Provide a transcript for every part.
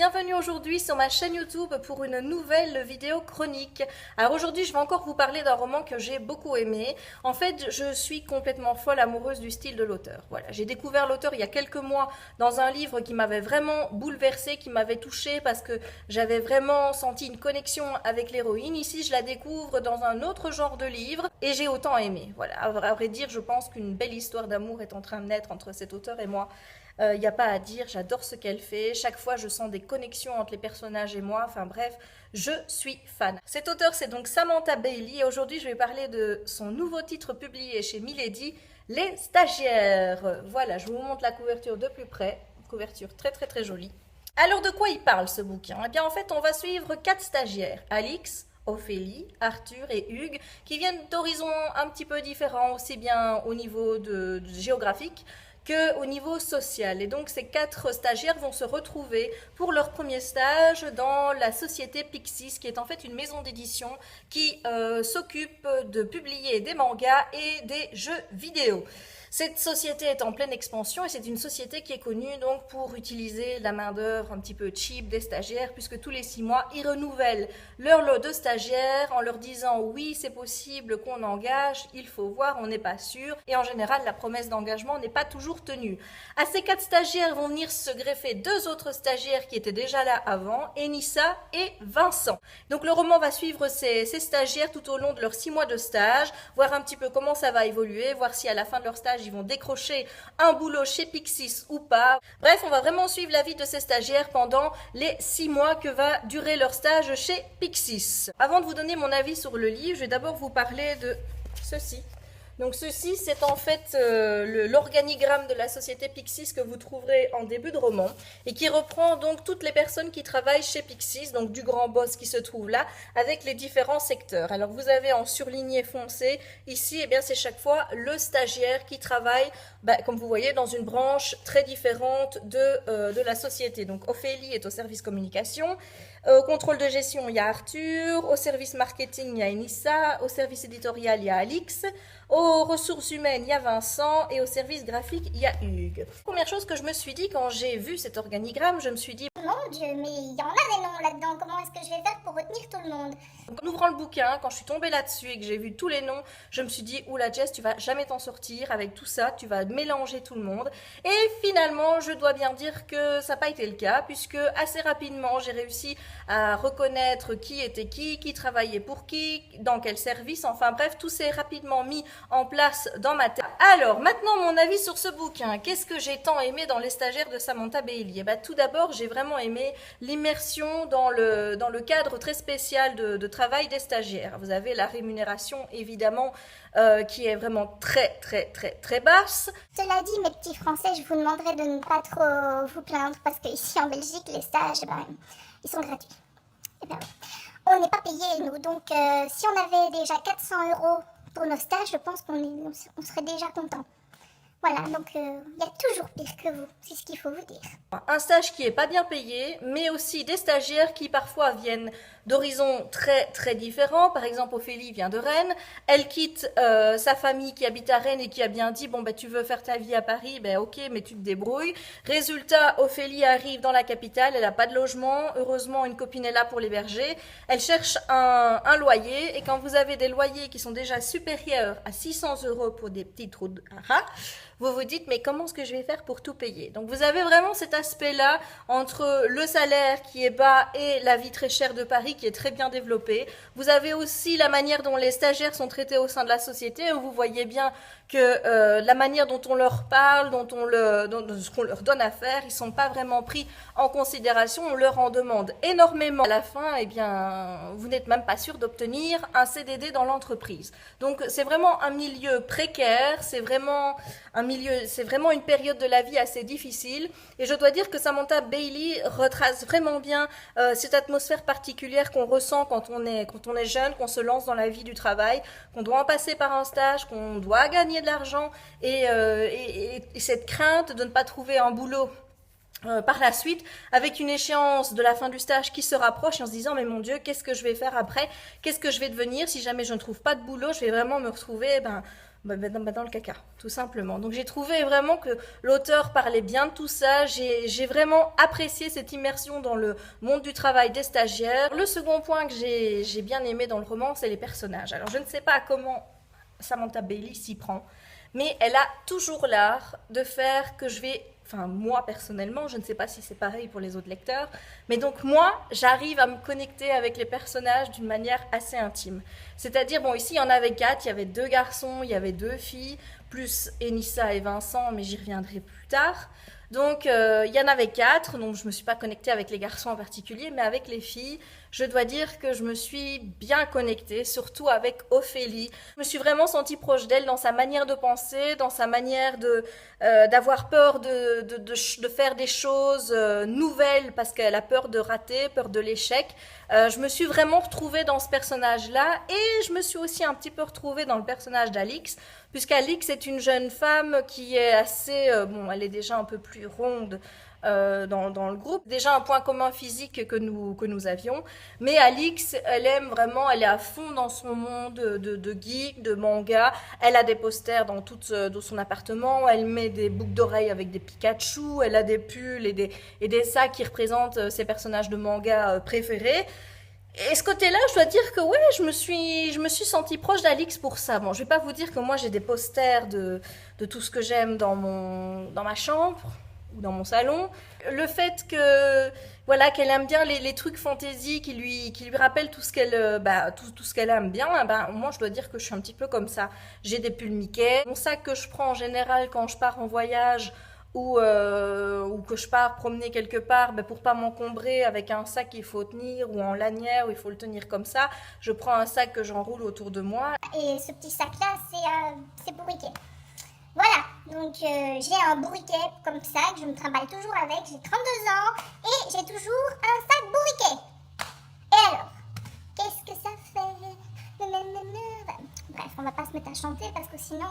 bienvenue aujourd'hui sur ma chaîne YouTube pour une nouvelle vidéo chronique. Alors aujourd'hui je vais encore vous parler d'un roman que j'ai beaucoup aimé. En fait je suis complètement folle amoureuse du style de l'auteur. Voilà, j'ai découvert l'auteur il y a quelques mois dans un livre qui m'avait vraiment bouleversée, qui m'avait touchée parce que j'avais vraiment senti une connexion avec l'héroïne. Ici je la découvre dans un autre genre de livre et j'ai autant aimé. Voilà, à vrai dire je pense qu'une belle histoire d'amour est en train de naître entre cet auteur et moi. Il n'y a pas à dire, j'adore ce qu'elle fait. Chaque fois, je sens des connexions entre les personnages et moi. Enfin bref, je suis fan. Cet auteur, c'est donc Samantha Bailey. Et aujourd'hui, je vais parler de son nouveau titre publié chez Milady, Les Stagiaires. Voilà, je vous montre la couverture de plus près. Une couverture très très très jolie. Alors, de quoi il parle ce bouquin? Eh bien, en fait, on va suivre 4 stagiaires. Alix, Ophélie, Arthur et Hugues, qui viennent d'horizons un petit peu différents, aussi bien au niveau de géographique qu'au niveau social. Et donc ces 4 stagiaires vont se retrouver pour leur premier stage dans la société Pixies, qui est en fait une maison d'édition qui s'occupe de publier des mangas et des jeux vidéo. Cette société est en pleine expansion et c'est une société qui est connue donc pour utiliser la main-d'œuvre un petit peu cheap des stagiaires, puisque tous les 6 mois, ils renouvellent leur lot de stagiaires en leur disant oui, c'est possible qu'on engage, il faut voir, on n'est pas sûr. Et en général, la promesse d'engagement n'est pas toujours tenue. À ces 4 stagiaires vont venir se greffer 2 autres stagiaires qui étaient déjà là avant, Enissa et Vincent. Donc le roman va suivre ces stagiaires tout au long de leurs 6 mois de stage, voir un petit peu comment ça va évoluer, voir si à la fin de leur stage, ils vont décrocher un boulot chez Pixies ou pas. Bref, on va vraiment suivre la vie de ces stagiaires pendant les 6 mois que va durer leur stage chez Pixies. Avant de vous donner mon avis sur le livre, je vais d'abord vous parler de ceci. Donc ceci, c'est en fait l'organigramme de la société Pixies que vous trouverez en début de roman et qui reprend donc toutes les personnes qui travaillent chez Pixies, donc du grand boss qui se trouve là, avec les différents secteurs. Alors vous avez en surligné foncé, ici, eh bien c'est chaque fois le stagiaire qui travaille, comme vous voyez, dans une branche très différente de la société. Donc Ophélie est au service communication, au contrôle de gestion, il y a Arthur, au service marketing, il y a Enissa, au service éditorial, il y a Alix, aux ressources humaines, il y a Vincent, et au service graphique, il y a Hugues. Première chose que je me suis dit quand j'ai vu cet organigramme, je me suis dit mon Dieu, mais il y en a des noms là-dedans, comment est-ce que je vais faire pour retenir tout le monde? en ouvrant le bouquin, quand je suis tombée là-dessus et que j'ai vu tous les noms, je me suis dit, oula Jess, tu vas jamais t'en sortir avec tout ça, tu vas mélanger tout le monde. Et finalement, je dois bien dire que ça n'a pas été le cas, puisque assez rapidement, j'ai réussi à reconnaître qui était qui travaillait pour qui, dans quel service, enfin bref, tout s'est rapidement mis en place dans ma tête. Alors, maintenant mon avis sur ce bouquin. Qu'est-ce que j'ai tant aimé dans Les Stagiaires de Samantha Bailey? Eh bien, tout d'abord, j'ai vraiment aimé l'immersion dans le cadre très spécial de travail des stagiaires. Vous avez la rémunération, évidemment, qui est vraiment très, très, très, très basse. Cela dit, mes petits Français, je vous demanderai de ne pas trop vous plaindre parce qu'ici en Belgique, les stages, ils sont gratuits. Et ben, on n'est pas payés, nous. Donc, si on avait déjà 400 € pour nos stages, je pense qu'on serait déjà content. Voilà, donc il y a toujours pire que vous, c'est ce qu'il faut vous dire. Un stage qui est pas bien payé, mais aussi des stagiaires qui parfois viennent d'horizons très très différents. Par exemple, Ophélie vient de Rennes, elle quitte sa famille qui habite à Rennes et qui a bien dit bon tu veux faire ta vie à Paris, ok mais tu te débrouilles. Résultat, Ophélie arrive dans la capitale, elle n'a pas de logement, heureusement une copine est là pour l'héberger. Elle cherche un loyer et quand vous avez des loyers qui sont déjà supérieurs à 600 € pour des petits trous de rats, vous vous dites mais comment est-ce que je vais faire pour tout payer? Donc vous avez vraiment cet aspect-là entre le salaire qui est bas et la vie très chère de Paris qui est très bien développée. Vous avez aussi la manière dont les stagiaires sont traités au sein de la société, où vous voyez bien que la manière dont on leur parle, ce qu'on leur donne à faire, ils sont pas vraiment pris en considération, on leur en demande énormément. À la fin, eh bien, vous n'êtes même pas sûr d'obtenir un CDD dans l'entreprise. Donc c'est vraiment un milieu précaire, c'est vraiment une période de la vie assez difficile. Et je dois dire que Samantha Bailey retrace vraiment bien cette atmosphère particulière qu'on ressent quand on est jeune, qu'on se lance dans la vie du travail, qu'on doit en passer par un stage, qu'on doit gagner de l'argent et cette crainte de ne pas trouver un boulot par la suite, avec une échéance de la fin du stage qui se rapproche, en se disant mais mon Dieu, qu'est-ce que je vais faire après, qu'est-ce que je vais devenir si jamais je ne trouve pas de boulot, je vais vraiment me retrouver Dans le caca, tout simplement. Donc j'ai trouvé vraiment que l'auteur parlait bien de tout ça, j'ai vraiment apprécié cette immersion dans le monde du travail des stagiaires. Le second point que j'ai bien aimé dans le roman, c'est les personnages. Alors je ne sais pas comment Samantha Bailey s'y prend, mais elle a toujours l'art de faire que je vais, enfin moi personnellement, je ne sais pas si c'est pareil pour les autres lecteurs, mais donc moi, j'arrive à me connecter avec les personnages d'une manière assez intime. C'est-à-dire, bon, ici il y en avait 4, il y avait 2 garçons, il y avait 2 filles, plus Enissa et Vincent, mais j'y reviendrai plus tard. Donc il y en avait 4, donc je ne me suis pas connectée avec les garçons en particulier, mais avec les filles, je dois dire que je me suis bien connectée, surtout avec Ophélie. Je me suis vraiment sentie proche d'elle dans sa manière de penser, dans sa manière d'avoir peur de faire des choses nouvelles parce qu'elle a peur de rater, peur de l'échec. Je me suis vraiment retrouvée dans ce personnage-là et je me suis aussi un petit peu retrouvée dans le personnage d'Alix, puisqu'Alix est une jeune femme qui est assez... bon, elle est déjà un peu plus ronde dans le groupe. Déjà un point commun physique que nous avions, mais Alix, elle aime vraiment, elle est à fond dans son monde de geek, de manga. Elle a des posters dans son appartement, elle met des boucles d'oreilles avec des Pikachu, elle a des pulls et des sacs qui représentent ses personnages de manga préférés. Et ce côté-là, je dois dire que ouais, je me suis sentie proche d'Alix pour ça. Bon, je vais pas vous dire que moi j'ai des posters de tout ce que j'aime dans ma chambre ou dans mon salon. Le fait que voilà qu'elle aime bien les trucs fantasy qui lui rappellent tout ce qu'elle tout ce qu'elle aime bien, moi je dois dire que je suis un petit peu comme ça. J'ai des pulls Mickey. Mon sac que je prends en général quand je pars en voyage ou que je pars promener quelque part, pour pas m'encombrer avec un sac qu'il faut tenir ou en lanière où il faut le tenir comme ça, je prends un sac que j'enroule autour de moi. Et ce petit sac-là, c'est bourriquet. Voilà, donc j'ai un bourriquet comme ça que je me trimballe toujours avec. J'ai 32 ans et j'ai toujours un sac bourriquet. Et alors, qu'est-ce que ça fait? Bref, on va pas se mettre à chanter parce que sinon,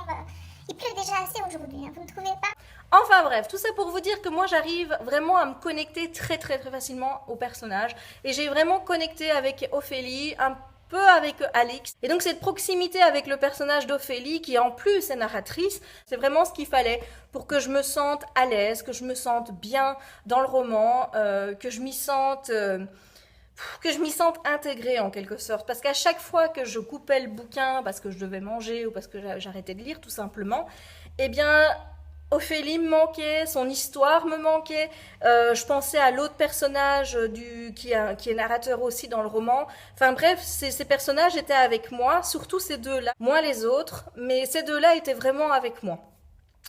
il pleut déjà assez aujourd'hui, hein, vous ne trouvez pas? Enfin bref, tout ça pour vous dire que moi j'arrive vraiment à me connecter très très très facilement au personnage et j'ai vraiment connecté avec Ophélie, un peu avec Alix. Et donc cette proximité avec le personnage d'Ophélie, qui en plus est narratrice, c'est vraiment ce qu'il fallait pour que je me sente à l'aise, que je me sente bien dans le roman, que je m'y sente intégrée en quelque sorte. Parce qu'à chaque fois que je coupais le bouquin parce que je devais manger ou parce que j'arrêtais de lire tout simplement, eh bien Ophélie me manquait, son histoire me manquait. Je pensais à l'autre personnage qui est narrateur aussi dans le roman. Enfin bref, ces personnages étaient avec moi, surtout ces deux-là, moins les autres, mais ces deux-là étaient vraiment avec moi.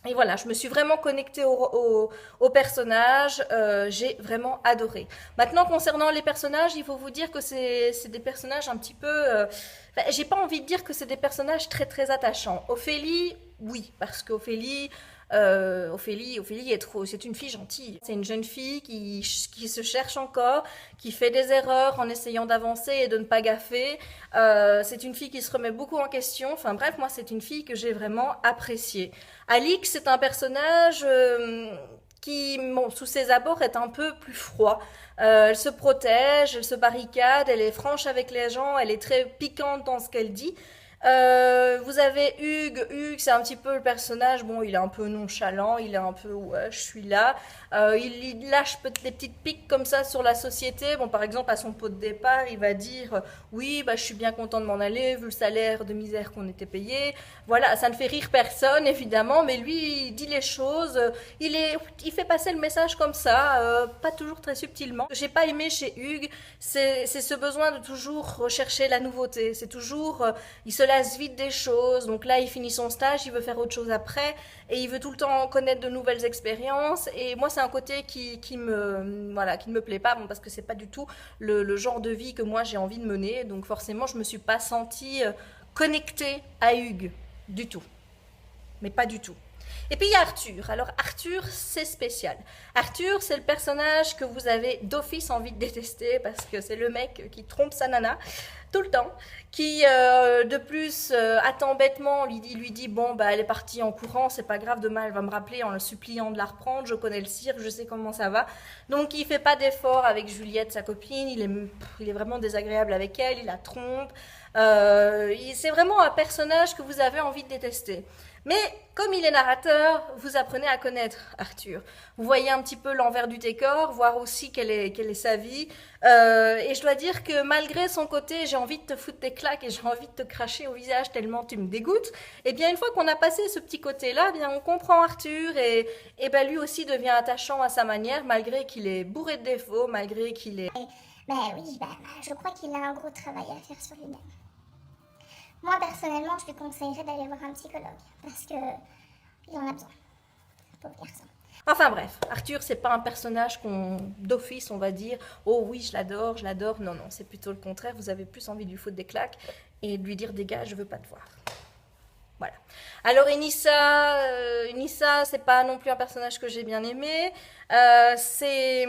Et voilà, je me suis vraiment connectée au personnage, j'ai vraiment adoré. Maintenant, concernant les personnages, il faut vous dire que c'est des personnages un petit peu... j'ai pas envie de dire que c'est des personnages très très attachants. Ophélie, oui, parce qu'Ophélie... Ophélie c'est une fille gentille. C'est une jeune fille qui se cherche encore, qui fait des erreurs en essayant d'avancer et de ne pas gaffer. C'est une fille qui se remet beaucoup en question. Enfin bref, moi c'est une fille que j'ai vraiment appréciée. Alix, c'est un personnage qui, bon, sous ses abords, est un peu plus froid. Elle se protège, elle se barricade, elle est franche avec les gens, elle est très piquante dans ce qu'elle dit. Vous avez Hugues. Hugues, c'est un petit peu le personnage. Bon, il est un peu nonchalant, il est un peu ouais, je suis là. Il lâche des petites piques comme ça sur la société. Bon, par exemple, à son pot de départ, il va dire oui, je suis bien content de m'en aller vu le salaire de misère qu'on était payé. Voilà, ça ne fait rire personne évidemment, mais lui, il dit les choses. Il fait passer le message comme ça, pas toujours très subtilement. Ce que j'ai pas aimé chez Hugues, c'est ce besoin de toujours rechercher la nouveauté. C'est toujours, il se lasse vite des choses. Donc là, il finit son stage, il veut faire autre chose après, et il veut tout le temps connaître de nouvelles expériences. Et moi, c'est un côté qui ne me plaît pas, bon, parce que c'est pas du tout le genre de vie que moi j'ai envie de mener. Donc forcément, je me suis pas sentie connectée à Hugues du tout, mais pas du tout. Et puis il y a Arthur. Alors Arthur, c'est spécial. Arthur, c'est le personnage que vous avez d'office envie de détester parce que c'est le mec qui trompe sa nana. tout le temps, qui de plus attend bêtement, lui dit bon bah elle est partie en courant, c'est pas grave, demain elle va me rappeler en le suppliant de la reprendre, je connais le cirque, je sais comment ça va. Donc il fait pas d'effort avec Juliette, sa copine, il est vraiment désagréable avec elle, il la trompe. C'est vraiment un personnage que vous avez envie de détester. Mais comme il est narrateur, vous apprenez à connaître Arthur. Vous voyez un petit peu l'envers du décor, voir aussi quelle est sa vie. Et je dois dire que malgré son côté, j'ai envie de te foutre des claques et j'ai envie de te cracher au visage tellement tu me dégoûtes. Et bien une fois qu'on a passé ce petit côté-là, bien on comprend Arthur et ben lui aussi devient attachant à sa manière, malgré qu'il est bourré de défauts, malgré qu'il est... Ben oui, je crois qu'il a un gros travail à faire sur lui-même. Moi, personnellement, je lui conseillerais d'aller voir un psychologue, parce que il en a besoin, pauvre garçon. Enfin bref, Arthur, c'est pas un personnage d'office, on va dire, oh oui, je l'adore. Non, c'est plutôt le contraire, vous avez plus envie de lui foutre des claques et de lui dire dégage, je veux pas te voir. Voilà. Alors Enissa, c'est pas non plus un personnage que j'ai bien aimé. C'est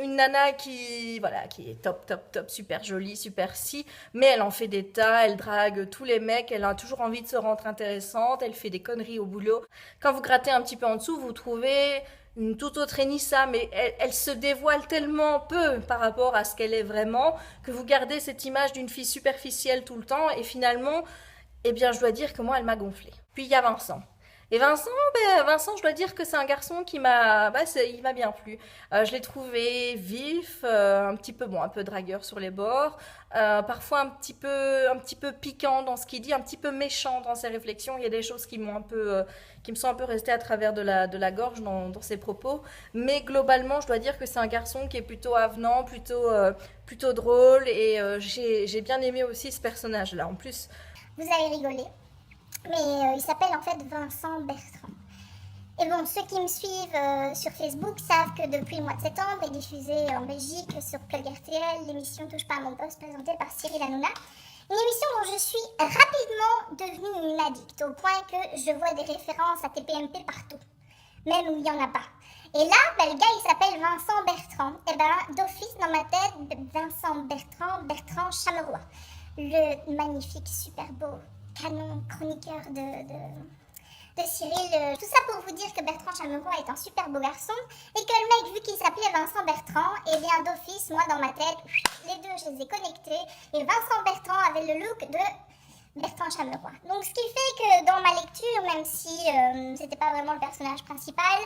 une nana qui est top, super jolie, super si, mais elle en fait des tas, elle drague tous les mecs, elle a toujours envie de se rendre intéressante, elle fait des conneries au boulot. Quand vous grattez un petit peu en dessous, vous trouvez une toute autre Enissa, mais elle se dévoile tellement peu par rapport à ce qu'elle est vraiment, que vous gardez cette image d'une fille superficielle tout le temps, et finalement... Eh bien, je dois dire que moi, elle m'a gonflé. Puis il y a Vincent. Et Vincent, je dois dire que c'est un garçon qui il m'a bien plu. Je l'ai trouvé vif, un peu dragueur sur les bords, parfois un petit peu piquant dans ce qu'il dit, un petit peu méchant dans ses réflexions. Il y a des choses qui me sont un peu restées à travers de la gorge dans ses propos. Mais globalement, je dois dire que c'est un garçon qui est plutôt avenant, plutôt drôle, et j'ai bien aimé aussi ce personnage-là. En plus, vous allez rigoler, mais il s'appelle en fait Vincent Bertrand. Et bon, ceux qui me suivent sur Facebook savent que depuis le mois de septembre est diffusée en Belgique sur Plug RTL l'émission Touche pas à mon poste présentée par Cyril Hanouna. Une émission dont je suis rapidement devenue une addict, au point que je vois des références à TPMP partout, même où il n'y en a pas. Et là, le gars il s'appelle Vincent Bertrand. Et d'office dans ma tête, Vincent Bertrand Chameroy. Le magnifique, super beau canon chroniqueur de Cyril. Tout ça pour vous dire que Bertrand Chameroy est un super beau garçon et que le mec, vu qu'il s'appelait Vincent Bertrand, et bien d'office, moi dans ma tête, les deux je les ai connectés et Vincent Bertrand avait le look de Bertrand Chameroy. Donc ce qui fait que dans ma lecture, même si c'était pas vraiment le personnage principal,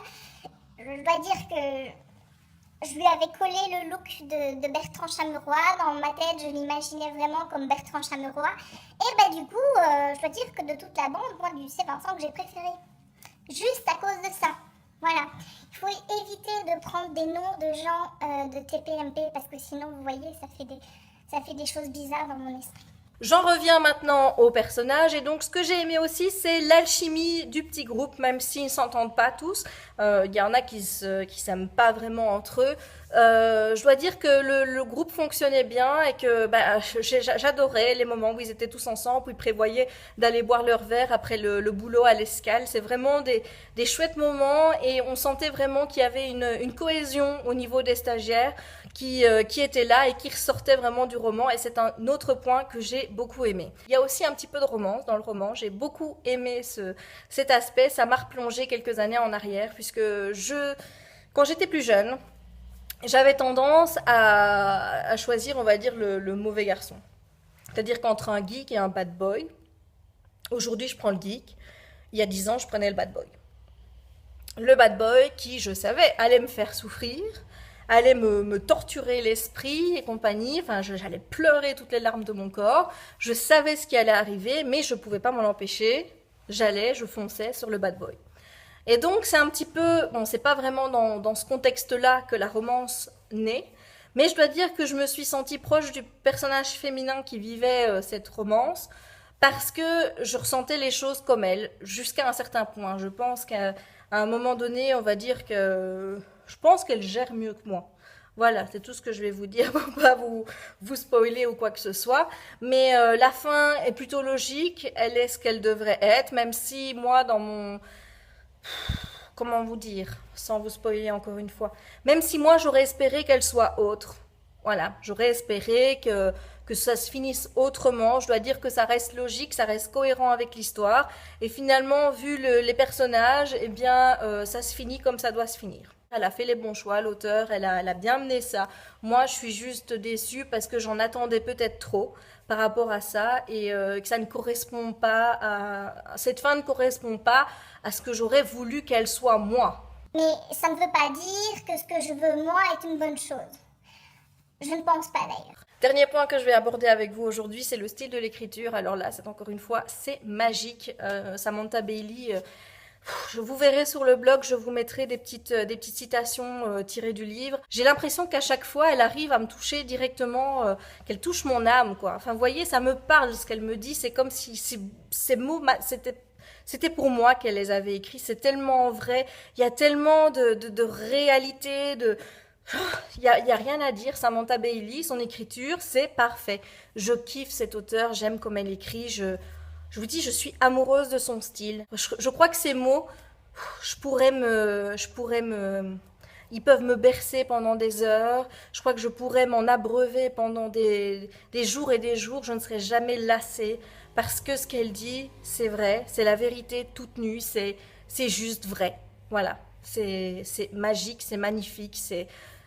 je dois dire que je lui avais collé le look de Bertrand Chameroy. Dans ma tête, je l'imaginais vraiment comme Bertrand Chameroy. Et du coup, je dois dire que de toute la bande, moi, c'est Vincent que j'ai préféré. Juste à cause de ça. Voilà. Il faut éviter de prendre des noms de gens de TPMP parce que sinon, vous voyez, ça fait des choses bizarres dans mon esprit. J'en reviens maintenant au personnage et donc ce que j'ai aimé aussi c'est l'alchimie du petit groupe, même s'ils ne s'entendent pas tous. Il y en a qui s'aiment pas vraiment entre eux. Je dois dire que le groupe fonctionnait bien et que j'adorais les moments où ils étaient tous ensemble, où ils prévoyaient d'aller boire leur verre après le boulot à l'Escale. C'est vraiment des chouettes moments et on sentait vraiment qu'il y avait une cohésion au niveau des stagiaires qui étaient là et qui ressortaient vraiment du roman, et c'est un autre point que j'ai beaucoup aimé. Il y a aussi un petit peu de romance dans le roman, j'ai beaucoup aimé cet aspect, ça m'a replongé quelques années en arrière, puisque quand j'étais plus jeune, j'avais tendance à choisir, on va dire, le mauvais garçon. C'est-à-dire qu'entre un geek et un bad boy, aujourd'hui je prends le geek, il y a 10 ans je prenais le bad boy. Le bad boy qui, je savais, allait me faire souffrir, allait me torturer l'esprit et compagnie, enfin j'allais pleurer toutes les larmes de mon corps, je savais ce qui allait arriver, mais je ne pouvais pas m'en empêcher, je fonçais sur le bad boy. Et donc c'est un petit peu, bon c'est pas vraiment dans ce contexte-là que la romance naît, mais je dois dire que je me suis sentie proche du personnage féminin qui vivait cette romance, parce que je ressentais les choses comme elle, jusqu'à un certain point. Je pense qu'à un moment donné, on va dire que je pense qu'elle gère mieux que moi. Voilà, c'est tout ce que je vais vous dire pour pas vous spoiler ou quoi que ce soit. Mais la fin est plutôt logique, elle est ce qu'elle devrait être, même si moi, dans mon... Comment vous dire, sans vous spoiler encore une fois, même si moi, j'aurais espéré qu'elle soit autre. Voilà, j'aurais espéré que ça se finisse autrement. Je dois dire que ça reste logique, ça reste cohérent avec l'histoire. Et finalement, vu les personnages, eh bien, ça se finit comme ça doit se finir. Elle a fait les bons choix, l'auteur, elle a bien mené ça. Moi, je suis juste déçue parce que j'en attendais peut-être trop par rapport à ça et que ça ne correspond pas cette fin ne correspond pas à ce que j'aurais voulu qu'elle soit moi. Mais ça ne veut pas dire que ce que je veux moi est une bonne chose. Je ne pense pas d'ailleurs. Dernier point que je vais aborder avec vous aujourd'hui, c'est le style de l'écriture. Alors là, c'est encore une fois, c'est magique. Samantha Bailey, je vous verrai sur le blog, je vous mettrai des petites citations tirées du livre. J'ai l'impression qu'à chaque fois, elle arrive à me toucher directement, qu'elle touche mon âme, quoi. Enfin, vous voyez, ça me parle, ce qu'elle me dit. C'est comme si ces mots, c'était pour moi qu'elle les avait écrits. C'est tellement vrai. Il y a tellement de réalité, il y a rien à dire. Samantha Bailey, son écriture, c'est parfait. Je kiffe cette auteure, j'aime comme elle écrit. Je vous dis, je suis amoureuse de son style. Je crois que ces mots, ils peuvent me bercer pendant des heures. Je crois que je pourrais m'en abreuver pendant des jours et des jours. Je ne serai jamais lassée parce que ce qu'elle dit, c'est vrai, c'est la vérité toute nue, c'est juste vrai. Voilà, c'est magique, c'est magnifique,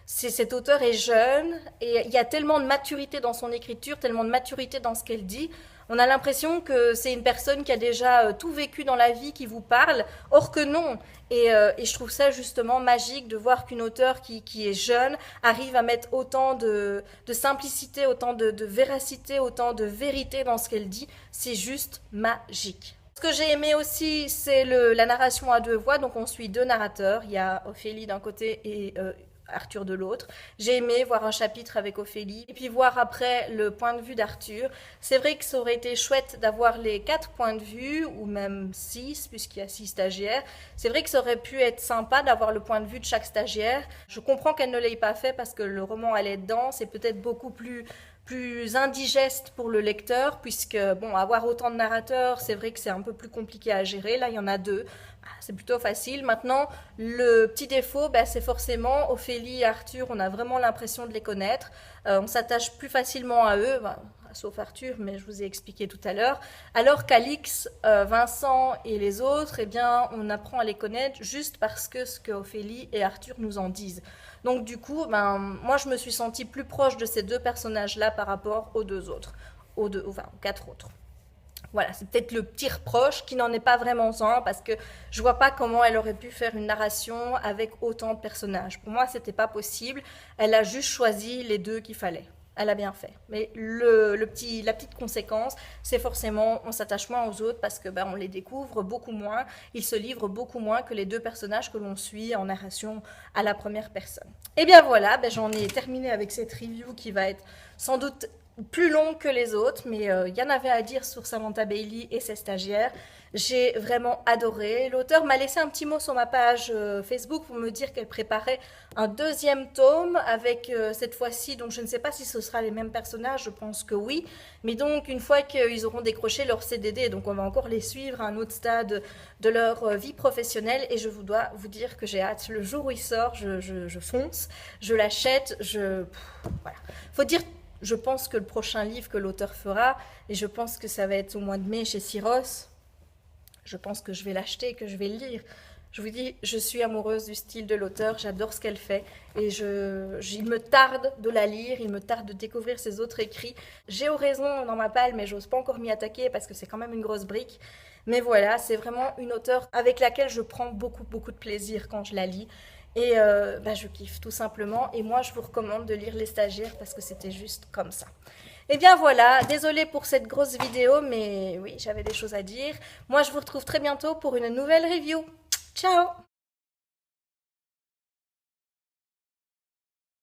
cet auteur est jeune et il y a tellement de maturité dans son écriture, tellement de maturité dans ce qu'elle dit. On a l'impression que c'est une personne qui a déjà tout vécu dans la vie qui vous parle, or que non. Et je trouve ça justement magique de voir qu'une auteure qui est jeune arrive à mettre autant de simplicité, autant de véracité, autant de vérité dans ce qu'elle dit. C'est juste magique. Ce que j'ai aimé aussi, c'est la narration à deux voix. Donc on suit deux narrateurs. Il y a Ophélie d'un côté et Arthur de l'autre. J'ai aimé voir un chapitre avec Ophélie et puis voir après le point de vue d'Arthur. C'est vrai que ça aurait été chouette d'avoir les 4 points de vue ou même 6 puisqu'il y a 6 stagiaires. C'est vrai que ça aurait pu être sympa d'avoir le point de vue de chaque stagiaire. Je comprends qu'elle ne l'ait pas fait parce que le roman allait dedans, c'est peut-être beaucoup plus indigeste pour le lecteur puisque bon, avoir autant de narrateurs, c'est vrai que c'est un peu plus compliqué à gérer. Là, il y en a 2. C'est plutôt facile. Maintenant, le petit défaut, c'est forcément Ophélie et Arthur, on a vraiment l'impression de les connaître. On s'attache plus facilement à eux, sauf Arthur, mais je vous ai expliqué tout à l'heure. Alors qu'Alix, Vincent et les autres, eh bien, on apprend à les connaître juste parce que ce que Ophélie et Arthur nous en disent. Donc du coup, moi je me suis sentie plus proche de ces deux personnages-là par rapport aux deux autres, aux 4 autres. Voilà, c'est peut-être le petit reproche qui n'en est pas vraiment un parce que je vois pas comment elle aurait pu faire une narration avec autant de personnages. Pour moi, c'était pas possible. Elle a juste choisi les 2 qu'il fallait. Elle a bien fait. Mais la petite conséquence, c'est forcément on s'attache moins aux autres parce que on les découvre beaucoup moins. Ils se livrent beaucoup moins que les 2 personnages que l'on suit en narration à la première personne. Et bien voilà, j'en ai terminé avec cette review qui va être sans doute plus long que les autres, mais il y en avait à dire sur Samantha Bailey et ses stagiaires. J'ai vraiment adoré. L'auteur m'a laissé un petit mot sur ma page Facebook pour me dire qu'elle préparait un 2e tome avec cette fois-ci, donc je ne sais pas si ce sera les mêmes personnages, je pense que oui, mais donc une fois qu'ils auront décroché leur CDD, donc on va encore les suivre à un autre stade de leur vie professionnelle et je dois vous dire que j'ai hâte. Le jour où il sort, je fonce, je l'achète, voilà. Faut dire, je pense que le prochain livre que l'auteur fera, et je pense que ça va être au mois de mai chez Syros, je pense que je vais l'acheter, que je vais le lire. Je vous dis, je suis amoureuse du style de l'auteur, j'adore ce qu'elle fait et il me tarde de la lire, il me tarde de découvrir ses autres écrits. J'ai raison dans ma palle, mais j'ose pas encore m'y attaquer parce que c'est quand même une grosse brique. Mais voilà, c'est vraiment une auteure avec laquelle je prends beaucoup, beaucoup de plaisir quand je la lis. Et je kiffe tout simplement. Et moi, je vous recommande de lire Les Stagiaires parce que c'était juste comme ça. Et bien voilà, désolée pour cette grosse vidéo, mais oui, j'avais des choses à dire. Moi, je vous retrouve très bientôt pour une nouvelle review. Ciao!